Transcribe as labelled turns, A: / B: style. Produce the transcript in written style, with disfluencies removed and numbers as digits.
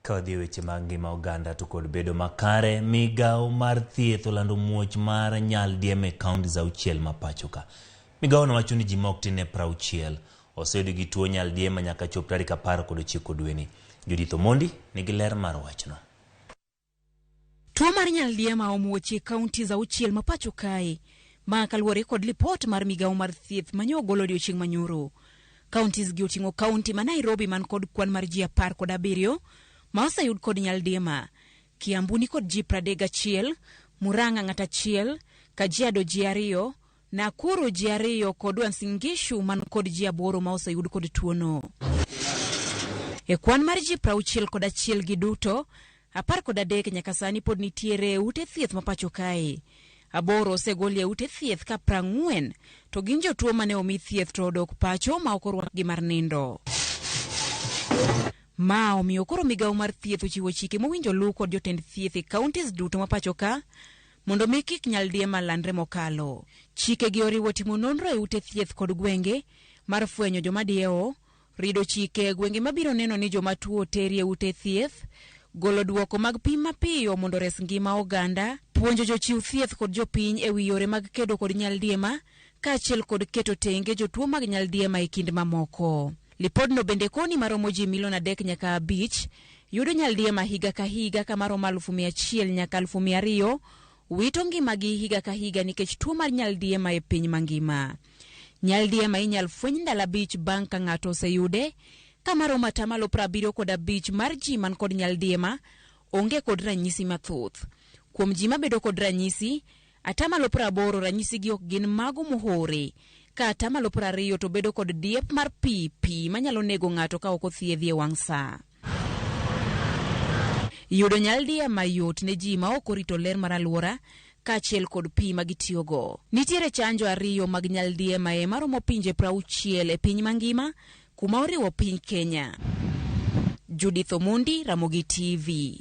A: Kodhi weche mag ngima oganda to kod bedo makare, migao mar thieth olando muoch mar nyaldiema e kaunti za auchiel ma pacho ka. Migao nowacho ni ji mok tin 60 oseyudo gi tuo nyaldiema nyaka chop tarik 19 dwe ni. Judith Omondi nigi ler mar wachno.
B: Tuo mar nyaldiema omuoch e kaunti za auchiel ma pacho kae, ma kaluwore kod lipot mar migao mar thieth manyo golo odiochieng' manyoro. Counties gi oting'o kaunti ma Nairobi man kod kwan mar ji 17 ma oseyud kod nyaldiema, Kiambu ni kod ji 31, Murang'a ng'at 1, Kajiado ji 2, Nakuru ji 2 kod Uasin Gishu man kod ji 8 ma oseyud kod tuono. E kwan mar ji 61 gi duto, 13 nyaka sani pod nitiere ute thieth ma pacho kae. 8 osegol e ute thieth ka 40 to gin jotuo mane omi thieth to odok pacho ma ok orwak gi mar nindo. Ma omiyo koro migao mar thieth ochiwo chike mowinjo luw kod jotend thieth e counties duto ma pacho ka mondo mi kik nyaldiema landre mokalo. Chike gi oriwo timo nonro e ute thieth kod gwenge mar fwenyo joma diewo, rido chike gwenge mabiro neno ni joma tuo teri e ute thieth, golo duoko mag pim mapiyo mondo res ngima oganda, puonjo jochiw thieth kod jopiny e wi yore mag kedo kod nyaldiema, kaachiel kod keto tenge jotuo mag nyaldiema e kind mamoko. Lipodno bende koni maromo ji milion 3 nyaka 5 yudo nyaldiema higa ka higa ka maromo 100,000 nyaka 200,000 wito ngimagi higa ka higa nikech tuo mar nyaldiema e piny mangima. Nyaldiema inyal fweny ndalo 5 bang' ka ng'ato oseyude, ka maromo 75% mar ji man kod nyaldiema onge kod ranyisi mathoth. Kuom ji mabedo kod ranyisi, 80% ranyisi gi ok gin mago mohore, ka 20% to bedo kod diep mar pi manyalo nego ng'ato ka ok othiedhi e wang' sa. Yudo nyaldiema yot ne ji ma ok orito ler mar alwora kaachiel kod pi magitiyogo. Nitiere chanjo 2 mag nyaldiema e maromo pinje 60 e piny mangima, kuma oriwo piny Kenya. Judith Omondi, Ramogi TV.